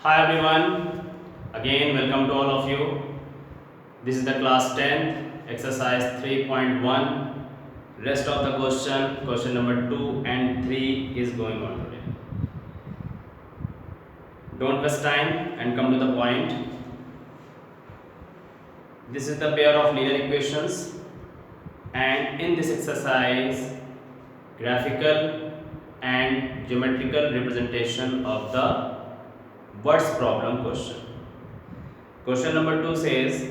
Hi everyone, again welcome to all of you. This is the class 10th exercise 3.1. Rest of the question number 2 and 3 is going on today. Don't waste time and come to the point. This is the pair of linear equations, and in this exercise graphical and geometrical representation of the words problem question. Question number 2 says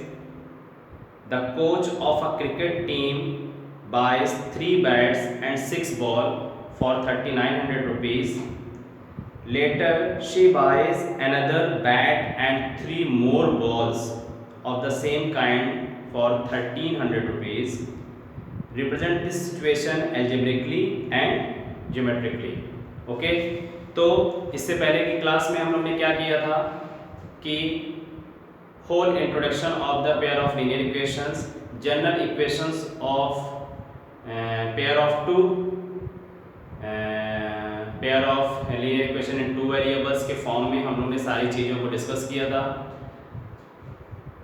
the coach of a cricket team buys 3 bats and 6 balls for 3900 rupees. Later, she buys another bat and 3 more balls of the same kind for 1300 rupees. Represent this situation algebraically and geometrically. Okay, तो इससे पहले की class में हम लोग ने क्या किया था कि whole introduction of the pair of linear equations, general equations of pair of two pair of linear equation in two variables के फॉर्म में हम लोग ने सारी चीज़ों को डिस्कस किया था.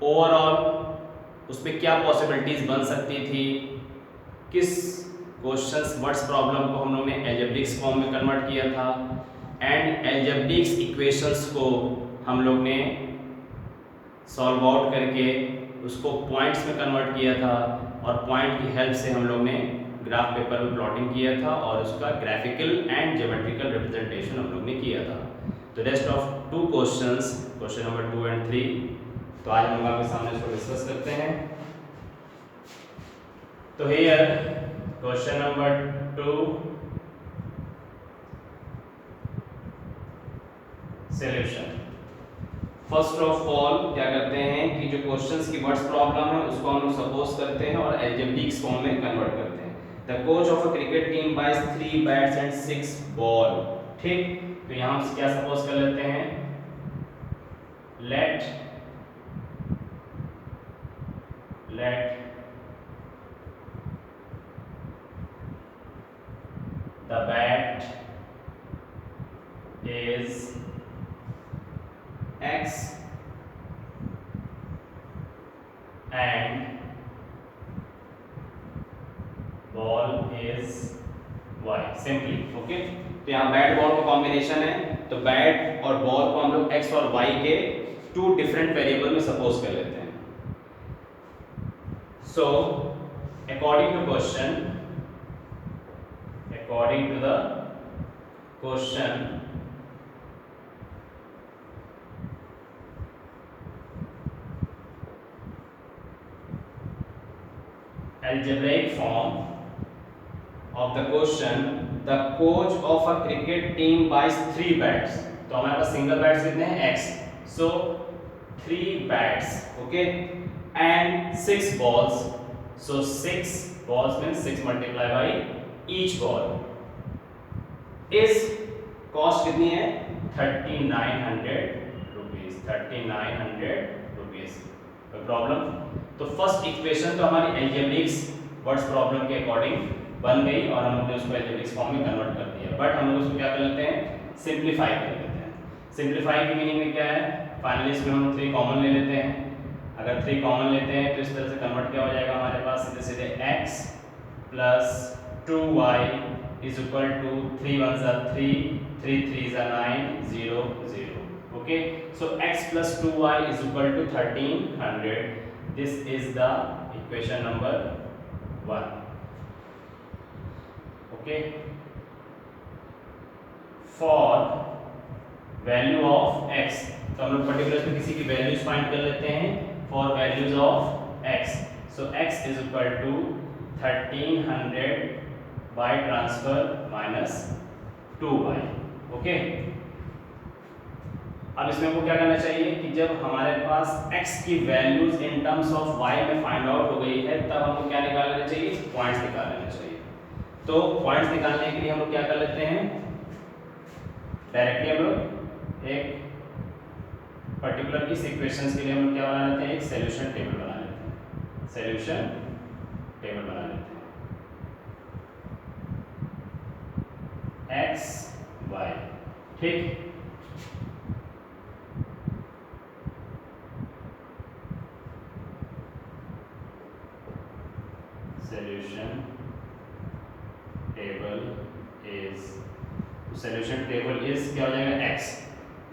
ओवरऑल उसमें क्या पॉसिबिलिटीज बन सकती थी, किस क्वेश्चंस वर्ड्स प्रॉब्लम को हम लोग ने एल्जेब्रिक्स फॉर्म में कन्वर्ट किया था, एंड एल्जेब्रिक्स इक्वेशंस को हम लोग ने सॉल्व आउट करके उसको पॉइंट्स में कन्वर्ट किया था, और पॉइंट की हेल्प से हम लोग ने ग्राफ पेपर में प्लॉटिंग किया था और उसका ग्राफिकल एंड ज्योमेट्रिकल रिप्रेजेंटेशन हम लोग ने किया था. तो rest of two questions, question number 2 and 3, तो आज हम लोग आपके सामने इसको डिस्कस करते हैं. तो here question number 2 solution. First of all क्या करते हैं कि जो क्वेश्चंस की वर्ड्स प्रॉब्लम है उसको हम लोग सपोज करते हैं और एल्जेब्रिक्स फॉर्म में कन्वर्ट करते हैं. The coach of a cricket team buys 3 bats and 6 ball. ठीक, तो यहां हम क्या सपोज कर लेते हैं, let the bat is X and ball is Y. Simply okay. तो यहाँ बैट बॉल का कॉम्बिनेशन है, तो बैट और बॉल को हम लोग X और Y के टू डिफरेंट वेरिएबल में सपोज कर लेते हैं. So according to the question, algebraic form of the question, the coach of a cricket team buys 3 bats. तो हमारे पास सिंगल बैट्स कितने हैं, X. So 3 bats, okay, and 6 balls. So 6 balls means 6 multiplied by each ball. इस cost कितनी है, 3900 rupees. 3900 rupees. कोई problem? तो first equation तो हमारी एल्जेब्रिक्स वर्ड्स प्रॉब्लम के अकॉर्डिंग बन गई और हम लोग ने उसको एल्जेब्रिक्स फॉर्म में कन्वर्ट कर दिया. बट हम लोग उसको क्या कर लेते हैं, सिंप्लीफाई कर लेते हैं. सिंप्लीफाई की मीनिंग में क्या है, फाइनली इसमें हम 3 कॉमन ले लेते हैं. अगर 3 कॉमन लेते हैं तो इस तरह से कन्वर्ट क्या हो जाएगा हमारे पास, सीधे सीधे x plus 2y is equal to 3 1 जा 3, 3 3 जा 9, 0 0. Okay, so x plus 2y is equal to 1300. This is the equation number 1. Okay, for value of x, तो हम लोग पर्टिकुलर किसी की वैल्यूज फाइंड कर लेते हैं. For values of x, so x is equal to 1300 by transfer minus 2y. Okay, अब इसमें हमको क्या करना चाहिए कि जब हमारे पास x की values in terms of y में फाइंड आउट हो गई है, तब हमको क्या निकाल लेना चाहिए, पॉइंट्स निकाल लेना चाहिए. तो पॉइंट्स निकालने के लिए हम लोग क्या कर लेते हैं, डायरेक्टली हम लोग एक पर्टिकुलर इस इक्वेशंस के लिए हम लोग क्या बना लेते हैं, एक सॉल्यूशन टेबल बना लेते हैं. सॉल्यूशन टेबल बना लेते हैं x y. ठीक, इज, सोल्यूशन टेबल इज क्या हो जाएगा x।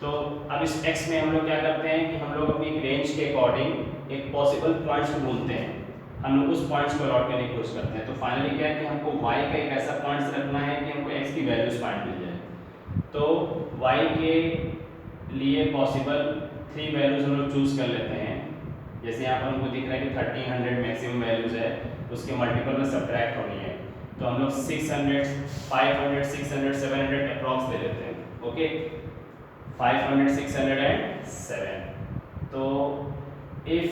तो अब इस x में हम लोग क्या करते हैं कि हम लोग अपनी एक रेंज के अकॉर्डिंग एक पॉसिबल पॉइंट्स ढूंढते हैं, हम लोग उस पॉइंट्स को लॉट करने की कोशिश करते हैं। तो फाइनली क्या है कि हमको y का एक ऐसा पॉइंट्स रखना है कि हमको x की वैल्यूज फाइंड मिल जाए। तो y के लिए पॉसिबल 3 वैल्यूज हम लोग चूज कर लेते हैं। जैसे यहाँ पर हमको दिख रहा है कि 1300 मैक्सिमम वैल्यूज है, उसके मल्टीपल में सब्ट्रैक्ट होनी है, तो हम लोग 600, 500, 600, 700 अप्रॉक्स ले लेते हैं। Okay, 500, 600 and 7। तो if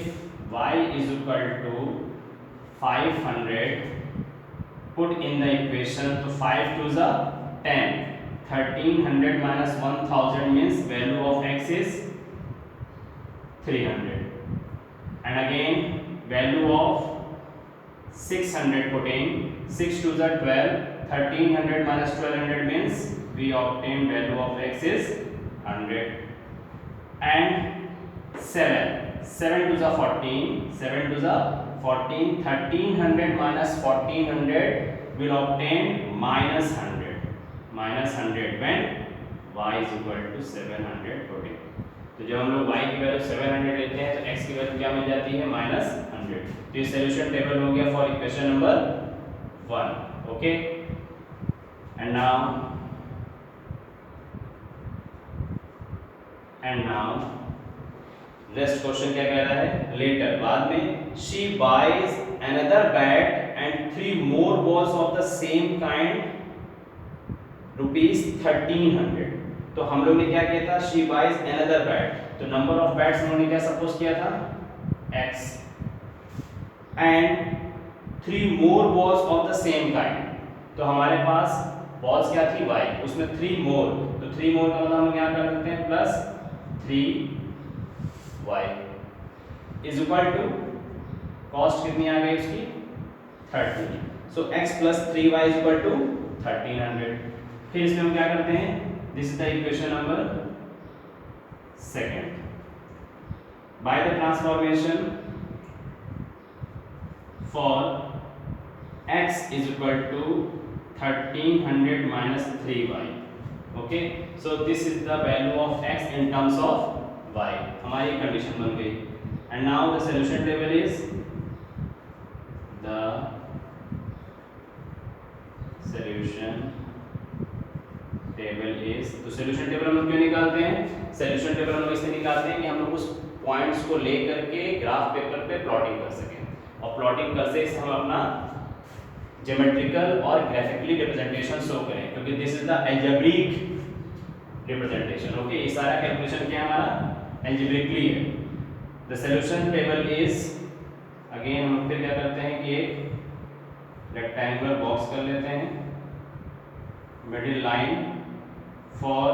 y is equal to 500, put in the equation, तो 5 to the 10, 1300 minus 1000 means value of x is 300, and again value of 600 put in, 6 to the 12, 1300 minus 1200 means we obtain value of x is 100, and 7 to the 14, 7 to the 14, 1300 minus 1400 will obtain minus 100 when y is equal to 714। तो जब हम लोग y की value 700 लेते हैं तो x की value क्या मिल जाती है -100। तो ये सॉल्यूशन टेबल हो गया for equation number 1। Okay, and now next question क्या कह रहा है, लेटर बाद में she buys another bat and 3 more balls of the same kind ₹1300। तो हम लोग ने क्या किया था, शी बाइज अनदर बैट, तो नंबर ऑफ बैट्स हमने क्या सपोज किया था x, and 3 more balls of the same kind, तो हमारे पास बॉल्स क्या थी y, उसमें 3 मोर, तो 3 मोर का मतलब हम यहाँ कर सकते हैं plus 3y is equal to, cost कितनी आ गई उसकी 30, so x plus 3y is equal to 1300। फिर इसमें हम क्या करते हैं, this is the equation number 2, by the transformation for x is equal to 1300 minus 3y। okay, so this is the value of x in terms of y, हमारी condition बन गई। and now the solution table is, the solution table is, तो solution table हम लोग क्यों निकालते हैं, solution table हम लोग इसलिए निकालते हैं कि हम लोग उस पॉइंट्स को लेकर के ग्राफ पेपर पे प्लॉटिंग कर सकें, और प्लॉटिंग कर से हम अपना ज्योमेट्रिकल और ग्राफिकली रिप्रेजेंटेशन शो करें, क्योंकि this is the algebraic representation. Okay, ये सारा कैलकुलेशन क्या हमारा अलजेब्रिकली है। The solution table is, again हम फिर क्या करते हैं कि एक रेक्टेंगुलर बॉक्स कर लेते हैं, middle line for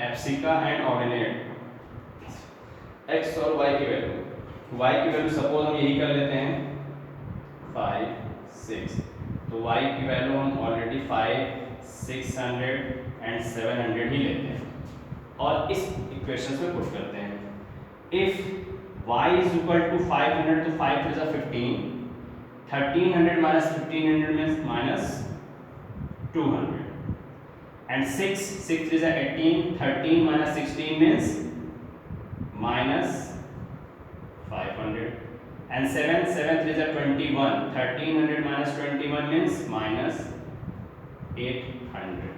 abscissa and ordinate x और y की वैल्यू सपोज हम यही कर लेते हैं 5, 6, तो y की वैल्यू हम ऑलरेडी 5, 600 एंड 700 ही लेते हैं और इस इक्वेशंस में पुट करते हैं। If y is equal to 500, तो 5 3 is 15, 1300 minus 1500 means minus 200, and 6 3 is 18, 13 minus 16 means minus 500, and 7 3 is 21, 1300 minus 21 means minus 800।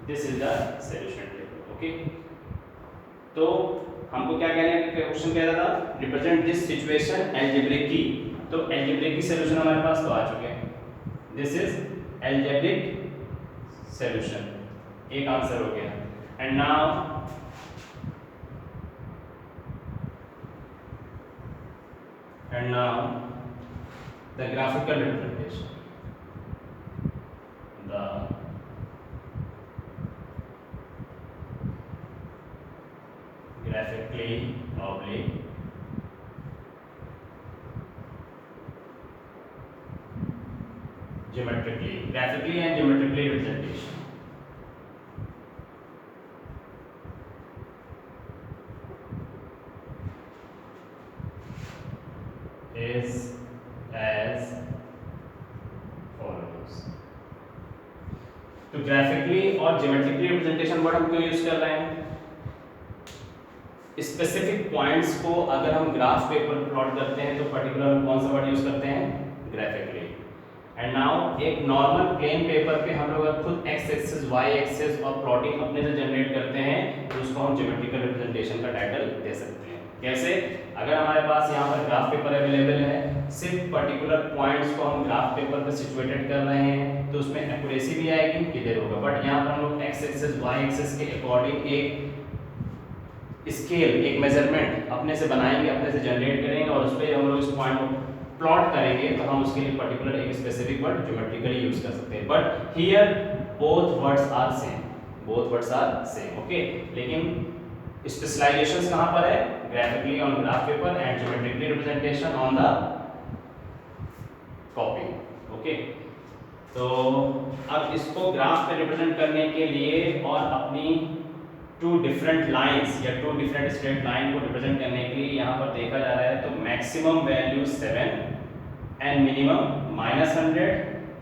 this is the solution table। okay, तो हमको क्या कहना है, क्वेश्चन कह रहा था रिप्रेजेंट दिस सिचुएशन अलजेब्रिकली, तो अलजेब्रिक सॉल्यूशन हमारे पास तो आ चुके हैं, दिस इज अलजेब्रिक सॉल्यूशन, एक आंसर हो गया। And now the graphical representation, the graphically oblique graphically and geometrically representation is as follows। तो ग्राफिकली और ज्योमेट्रिकली रिप्रेजेंटेशन वर्ड हम क्यों यूज कर रहे हैं? स्पेसिफिक पॉइंट्स को अगर हम ग्राफ पेपर प्लॉट करते हैं तो पर्टिकुलर हम कौन सा वर्ड यूज करते हैं? ग्राफिकली। एंड नाउ एक नॉर्मल प्लेन पेपर पे हम लोग खुद एक्स एक्सिस वाई एक्सिस और प्लॉटिंग अपने से जनरेट करते हैं तो उसको हम ज्योमेट्रिकल रिप्रेजेंटेशन का टाइटल दे सकते हैं। कैसे? अगर हमारे पास यहाँ पर ग्राफ पेपर अवेलेबल है, सिर्फ पर्टिकुलर पॉइंट्स को हम ग्राफ पेपर पे सिचुएटेड कर रहे हैं तो उसमें एक्यूरेसी भी आएगी, क्लियर होगा। बट यहाँ पर हम लोग एक्स एक्सिस वाई एक्सिस के अकॉर्डिंग एक स्केल, एक मेजरमेंट अपने से बनाएंगे, अपने से जनरेट करेंगे और उस पर हम लोग इस पॉइंट को प्लॉट करेंगे तो हम उसके लिए पर्टिकुलर एक स्पेसिफिक वर्ड ज्योमेट्रिकली यूज कर सकते हैं। But here both words are same, both words are same, okay. लेकिन स्पेशलाइजेशंस कहां पर है? Graphically on graph paper and geometrically representation on the copy, okay. तो अब इसको ग्राफ पे रिप्रेजेंट करने के लिए और अपनी टू डिफरेंट लाइंस या टू डिफरेंट स्ट्रेट लाइन को रिप्रेजेंट करने के लिए यहाँ पर देखा जा रहा है तो maximum value 7 and minimum -100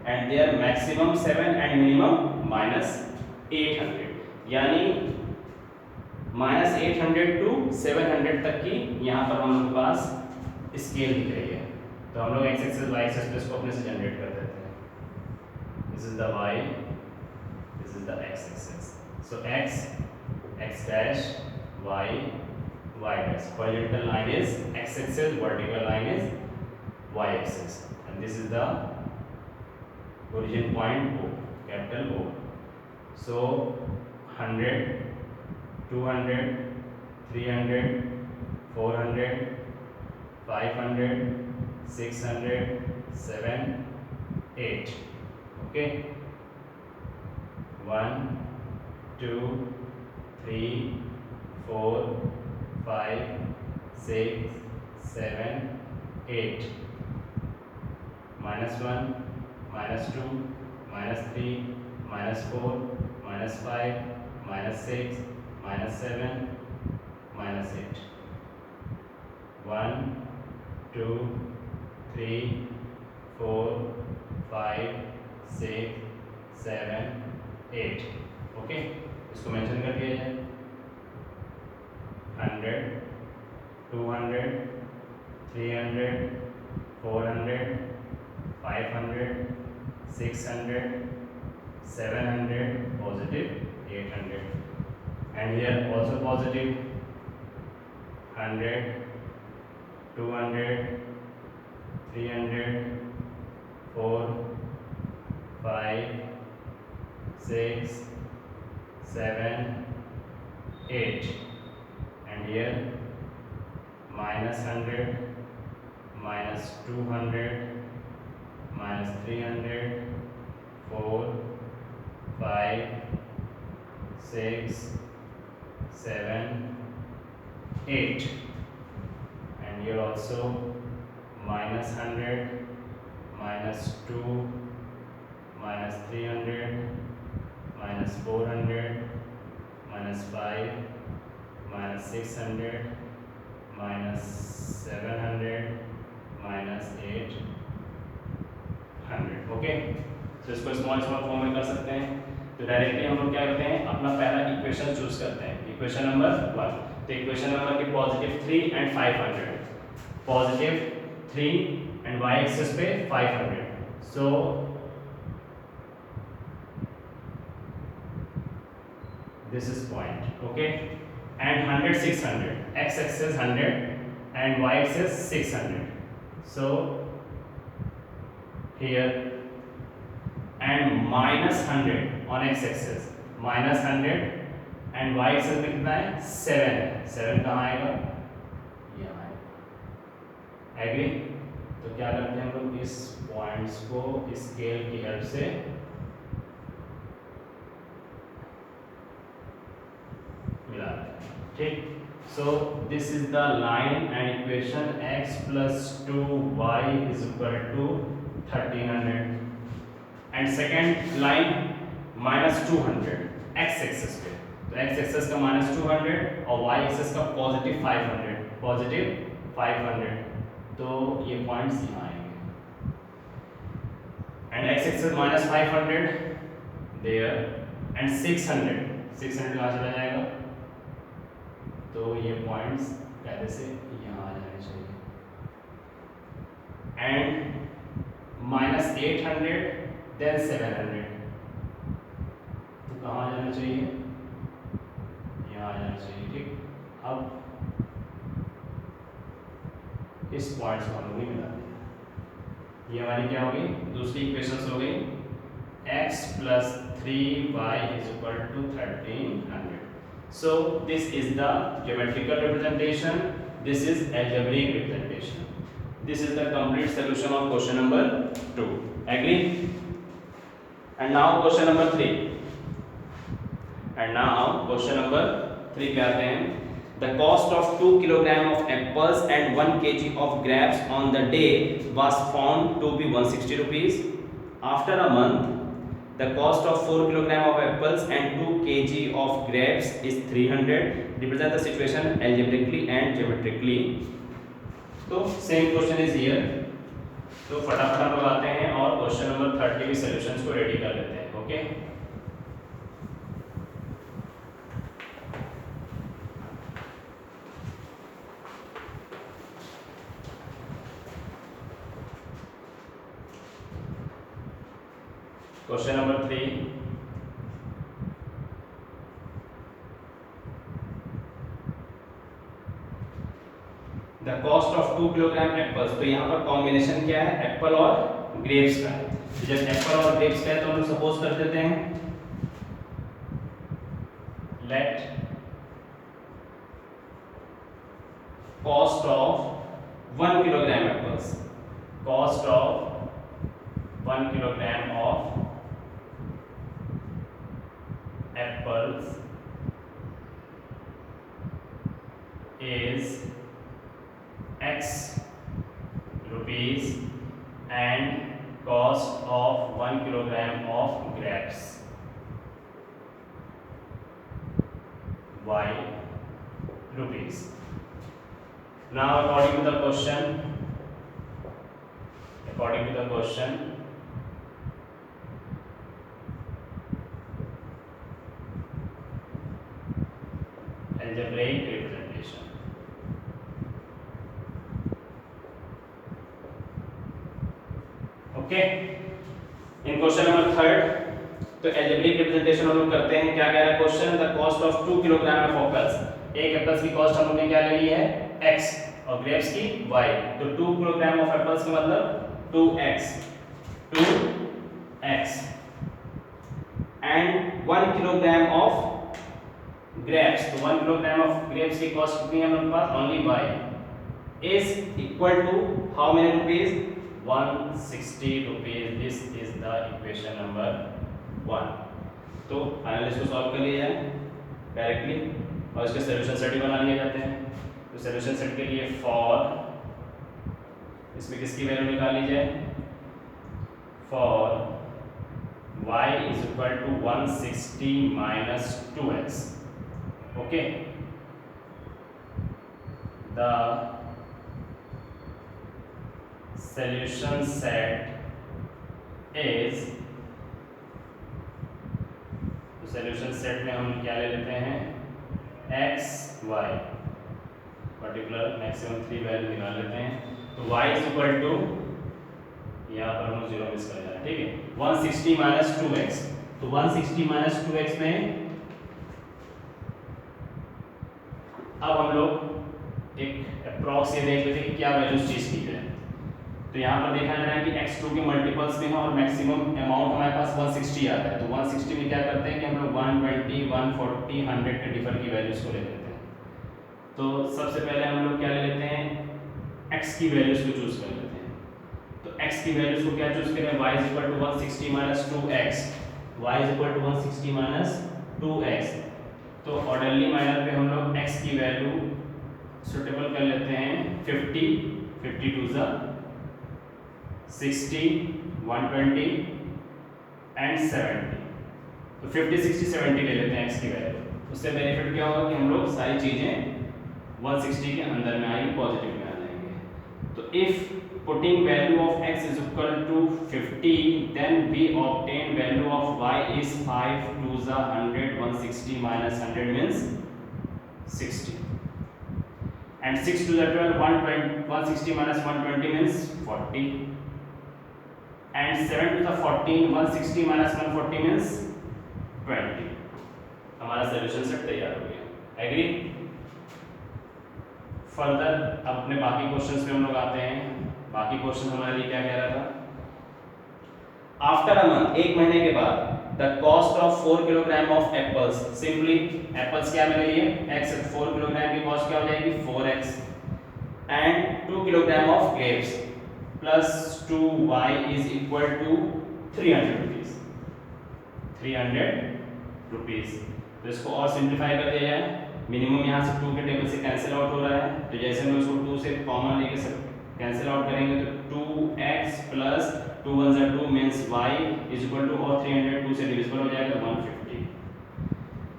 and their maximum 7 and minimum -800, यानी -800 टू 700 तक की यहाँ पर हम लोग के पास स्केल दिख रही है। तो हम लोग एक्स एक्सिस वाई एक्सिस पे इसको अपने से जनरेट कर देते हैं। This is the y, this is the x axis. So x dash y dash, horizontal line is x axis, vertical line is y axis, and this is the origin point O, capital O. So 100, 200, 300, 400, 500, 600, 7, 8, okay, 1, 2, 3, 4, 5, 6, 7, 8, -1, -2, -3, -4, -5, -6, -7, -8, 1, 2, 3, 4, 5, 6, 7, 8, okay. इसको mention कर दिया जाए। 100, 200, 300, 400, 500, 600, 700, positive 800, and here also positive 100, 200, 300, 4, 5, 6, 7, 8, and here -100, -200, -300, 4, 5, 6, 7, 8, and here also -100, -2, -300, -400, -5, -600, -700, -800, okay. तो इसको small form में कर सकते हैं। तो डायरेक्टली हम लोग क्या करते हैं, अपना पहला इक्वेशन चूज करते हैं, इक्वेशन नंबर 1। तो इक्वेशन नंबर की +3 एंड 500, +3 एंड y एक्सिस पे 500, सो this is point, okay, and 100, 600, x axis 100 and y axis 600, so here, and -100 on x axis, -100 and y axis में कितना है? 7 है। 7 कहाँ आएगा? यहाँ आएगा। एग्री? तो क्या करते हैं हम लोग, इस पॉइंट्स को स्केल की हेल्प से मिलाते हैं, ठीक। So this is the line and equation x + 2y = 1300 and second line -200 x axis पे, तो x एक्सिस का -200 और y एक्सिस का +500, तो ये पॉइंट्स यहाँ आएंगे, and x axis -500, there and 600 कहाँ चला जाएगा, तो ये पॉइंट्स पहले से यहाँ आ जाने चाहिए, एंड -800 देन 700, तो कहाँ आ जाना चाहिए, यहाँ आ जाना चाहिए। ठीक, अब इस पॉइंट्स को हम लोग मिला दें, ये हमारी क्या होगी, दूसरी इक्वेशंस हो गई, x plus 3y is equal to 1300. So this is the geometrical representation, this is algebraic representation. This is the complete solution of question number 2. Agree? And now question number 3. And now question number 3 पे आते हैं. The cost of 2 kilogram of apples and 1 kg of grapes on the day was found to be 160 rupees. After a month, the cost of 4 kilogram of apples and 2 kg of grapes is 300. Represent the situation algebraically and geometrically. तो same question is here. तो फटाफट हम लोग आते हैं और question number 30 के solutions को रेडी कर लेते हैं. Okay, question number 3. The cost of 2 kilogram apples, तो यहाँ पर कॉम्बिनेशन क्या है, एप्पल और ग्रेप्स का है. जब एप्पल और ग्रेप्स का है तो हम सपोज कर देते हैं let cost of 1 kilogram apples, cost of 1 kilogram of apples is x rupees and cost of 1 kilogram of grapes y rupees. Now according to the question, algebraic representation. Okay, in question number 3 तो algebraic representation हम लोग करते हैं. क्या कह रहा है question, the cost of 2 kilogram of apples, एक एप्पल्स की कॉस्ट हम लोग ने क्या ले ली है x और ग्रेप्स की y, तो 2 किलोग्राम ऑफ एप्पल्स का मतलब 2x and 1 kilogram of grapes, तो 1 किलोग्राम ऑफ ग्रेप्स की कॉस्ट कितनी है हमारे पास, only y is equal to how many rupees, 160 rupees. This is the equation number 1. तो फाइनली इसको सॉल्व कर लिया जाए डायरेक्टली और इसके सॉल्यूशन सेट भी बना लिए जाते हैं. तो सॉल्यूशन सेट के लिए फॉर, इसमें किसकी वैल्यू निकाल ली जाए, for y is equal to 160 minus 2x. Okay, the solution set is, तो solution set में हम क्या ले लेते हैं x y, particular maximum 3 value निकाल लेते हैं. तो y इज इक्वल टू, यहाँ पर हम 0 मिस कर जाए, ठीक है, 160 माइनस 2x. तो 160 माइनस 2x में अब हम लोग एक अप्रॉक्स ये देख लेते हैं कि क्या वैल्यूज चीज की है. तो यहाँ पर देखा जा रहा है कि x2 के मल्टीपल्स में है और मैक्सिमम अमाउंट हमारे पास 160 आता है. तो 160 में क्या करते हैं कि हम लोग 120, 140, 100 के डिफर की वैल्यूज को ले लेते हैं. तो सबसे पहले हम लोग क्या ले लेते हैं, x की वैल्यूज को चूज कर लेते हैं. तो x की वैल्यूज को क्या चूज करें, y is equal to 160 minus 2x, y is equal to 160 minus 2x. तो ऑर्डरली मैनर पे हम लोग x की वैल्यू सुटेबल कर लेते हैं 50, 52 ज़ा 60, 120 एंड 70. तो 50, 60, 70 ले लेते हैं x की वैल्यू. उससे बेनिफिट क्या होगा कि हम लोग सारी चीज़ें 160 के अंदर में आएंगी, पॉजिटिव में आ जाएंगे. तो if putting value of x is equal to 50, then we obtain value of y is 5 to the 100, 160 minus 100 means 60, and 6 to the 12, 120, 160 minus 120 means 40, and 7 to the 14, 160 minus 140 means 20. हमारा सोल्यूशन सेट तैयार हो गया। Agree? Further अपने बाकी questions पे हम लोग आते हैं। बाकी क्वेश्चन हमारे लिए क्या कह रहा था? आफ्टर अ मंथ, एक महीने के बाद, the cost of 4 kilogram of apples, simply apples क्या मेरे लिए x, 4 किलोग्राम की कॉस्ट क्या हो जाएगी 4x, and 2 kilogram of grapes plus 2y is equal to 300 rupees, 300 rupees. तो इसको और सिंप्लीफाई कर दिया जाए, मिनिमम यहाँ से 2 के टेबल से कैंसिल आउट हो रहा है, तो जैसे हम इसको 2 से कॉमन लेके सब कैंसिल आउट करेंगे तो 2x प्लस 2 1 जा 2 means y is equal to, और 300 2 से डिविजिबल हो जाएगा 150।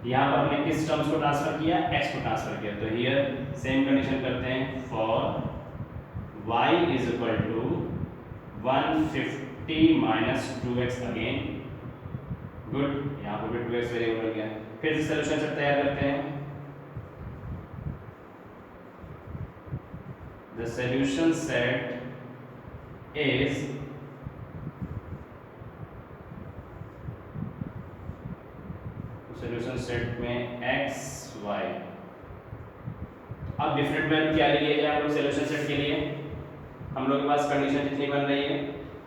यहाँ पर हमने किस टर्म्स को ट्रांसफर किया? x को ट्रांसफर किया। तो हियर सेम कंडीशन करते हैं, for y is equal to 150 minus 2x again, good, यहाँ पर भी 2x वेरिएबल हो गया। फिर से सॉल्यूशन सेट तैयार करते हैं। The solution set is solution set में x y, अब डिफरेंट वैल्यू क्या ले लिया जाए हम लोग सॉल्यूशन सेट के लिए? हम लोग के पास कंडीशन जितनी बन रही है,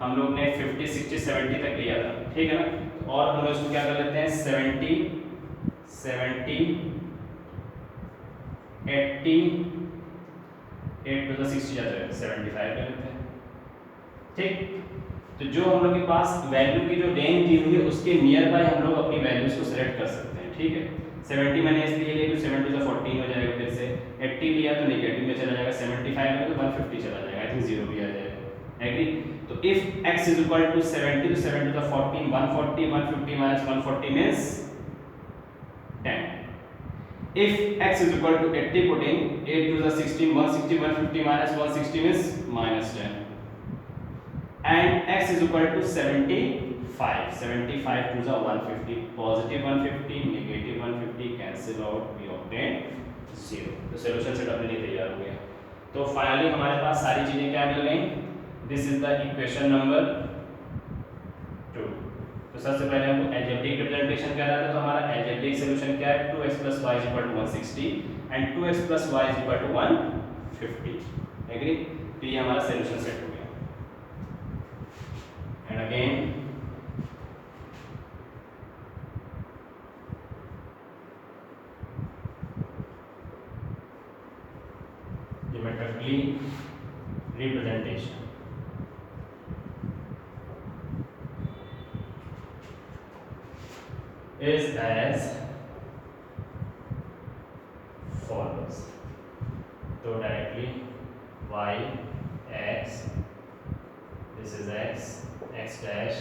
हम लोग ने 50 60 70 तक लिया था, ठीक है ना, और हम लोग इसको क्या कर लेते हैं 70 70 80 8 टू द 60 जाता है 75 कर लेते हैं, ठीक। तो जो हम लोग के पास वैल्यू की जो रेंज दी हुई है उसके नियर बाय हम लोग अपनी वैल्यूज को सिलेक्ट कर सकते हैं, ठीक है। 70 मैंने इसलिए लिया तो 7 टू द 14 हो जाएगा, फिर से 80 लिया तो नेगेटिव में चला जाएगा, 75 में तो 150 चला जाएगा, आई थिंक 0 भी आ जाएगा। एग्री? तो if x is equal to 70 तो 7 to the 14 140, 150 minus 140 means 10। If x is equal to 80, putting 8 to the 16, 160, 150 minus 160 means minus 10. And x is equal to 75, 75 to the 150, positive 150, negative 150 cancel out, we obtain 0. तो solution set अपने लिए तैयार हो गया। तो finally हमारे पास सारी चीजें क्या मिल गई? This is the equation number 2। तो सबसे पहले हमको अलजेब्रिक रिप्रेजेंटेशन करना था, तो हमारा अलजेब्रिक सॉल्यूशन क्या है 2x + y = 160 and 2x + y = 150। Agree? तो ये हमारा सॉल्यूशन सेट हो गया। And again geometrically representation is as follows। तो directly y x, this is x, x dash,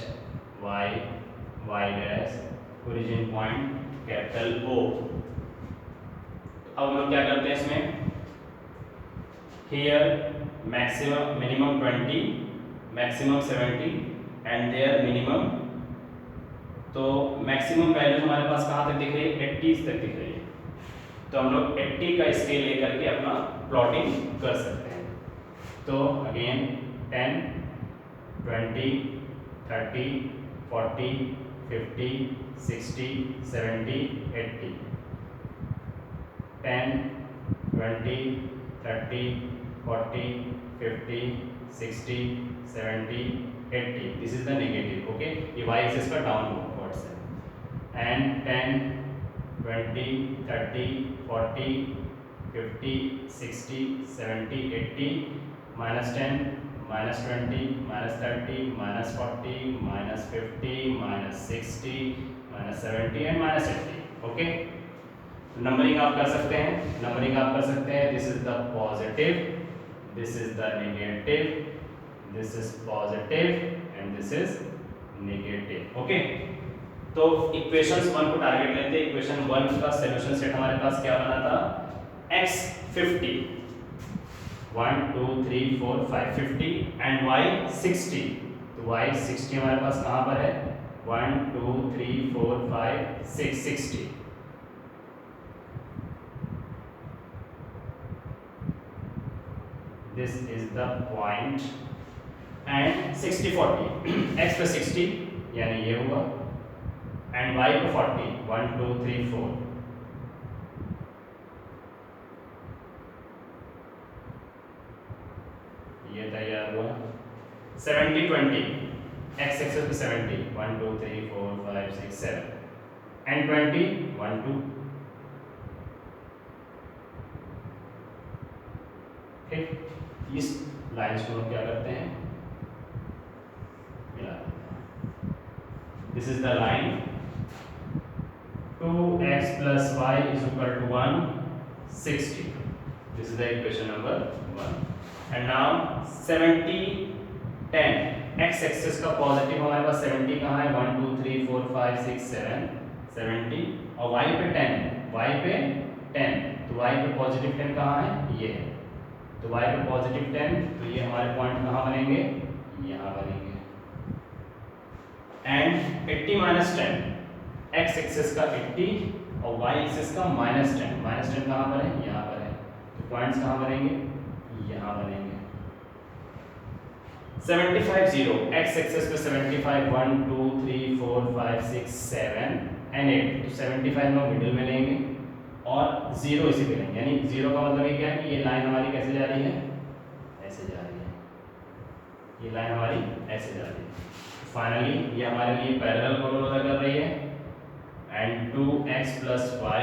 y, y dash, origin point capital O। अब हम लोग क्या करते हैं इसमें? Here maximum minimum 20, maximum 70 and their minimum, तो मैक्सिमम वैल्यू हमारे पास कहाँ तक दिख रही है 80 तक दिख रही है, तो हम लोग 80 का स्केल लेकर के अपना प्लॉटिंग कर सकते हैं। तो again 10 20 30 40 50 60 70 80, 10 20 30 40 50 60 70 80, this is the negative, okay. ये y एक्सिस का डाउनवर्ड्स है, एंड 10 20 30 40 50 60 70 80, -10 -20 -30 -40 -50 -60 -70 एंड -80, ओके। नंबरिंग आप कर सकते हैं, नंबरिंग आप कर सकते हैं, this is the positive, this is the negative, this is positive and this is negative, okay। तो इक्वेशंस 1 को टारगेट लेते हैं। इक्वेशन 1 का सॉल्यूशन सेट हमारे पास क्या बना था x 50, 1 2 3 4 5 50 एंड y 60। तो y 60 हमारे पास कहाँ पर है? 1 2 3 4 5 6 60। This is the point and 60 40 x पे 60 यानी ये हुआ एंड y पे 40 1 2 3 4। ये तैयार हुआ 70 20 x एक्सिस पे 70 1 2 3 4 5 6 7 एंड 20 1 2। ठीक, इस लाइंस को क्या करते हैं? मिला देते हैं। This is the line 2x plus y is equal to 160. This is the equation number 1. And now 70 10 x axis का पॉजिटिव हमारे पास 70 कहाँ है? 1 2 3 4 5 6 7 70 और y पे 10 तो y पे पॉजिटिव 10 कहाँ है? ये है। तो y पे पॉजिटिव 10 तो ये हमारे पॉइंट कहाँ बनेंगे? यहाँ बनेंगे। एंड 80 माइनस 10 x एक्सिस का 80 और y एक्सिस का -10 कहाँ पर है? यहाँ पर है। तो पॉइंट्स कहाँ बनेंगे? यहाँ बनेंगे। 75 0 x एक्सिस पे 75 1 2 3 4 5 6 7 एंड 8। तो 75 में मिडिल में लेंगे और 0 इसी पे लेंगे, यानी 0 का मतलब ये क्या है कि ये लाइन हमारी कैसे जा रही है? ऐसे जा रही है। ये लाइन हमारी ऐसे जा रही है। फाइनली ये हमारे लिए पैरेलल कोण अदा कर रही है and 2x plus y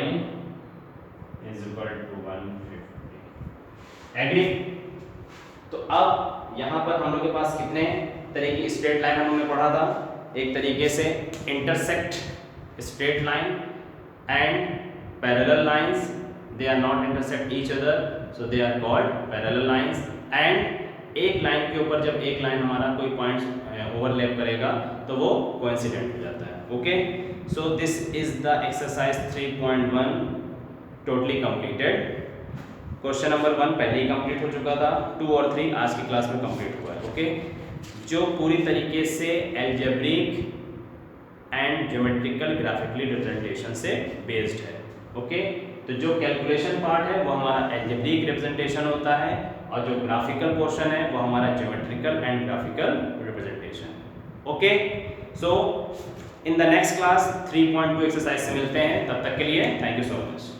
is equal to 150। Agree? तो अब यहाँ पर हम लोग के पास कितने तरह की स्ट्रेट लाइन हमने पढ़ा था? एक तरीके से intersect straight line and parallel lines, they are not intersect each other so they are called parallel lines. And एक लाइन के ऊपर जब एक लाइन हमारा कोई पॉइंट ओवरलैप करेगा तो वो कोइंसिडेंट हो जाता है। Okay, so this is the exercise 3.1 totally completed. Question number 1 पहले ही कंप्लीट हो चुका था, 2 और 3 आज की क्लास में कंप्लीट हुआ है। ओके, जो पूरी तरीके से algebraic and geometrical graphically representation से बेस्ड है। ओके, तो जो कैलकुलेशन पार्ट है वो हमारा एल्जेब्रिक रिप्रेजेंटेशन होता है और जो ग्राफिकल पोर्शन है वो हमारा geometrical and graphical representation. Okay, so in the next class 3.2 exercise से मिलते हैं। तब तक के लिए थैंक यू सो मच।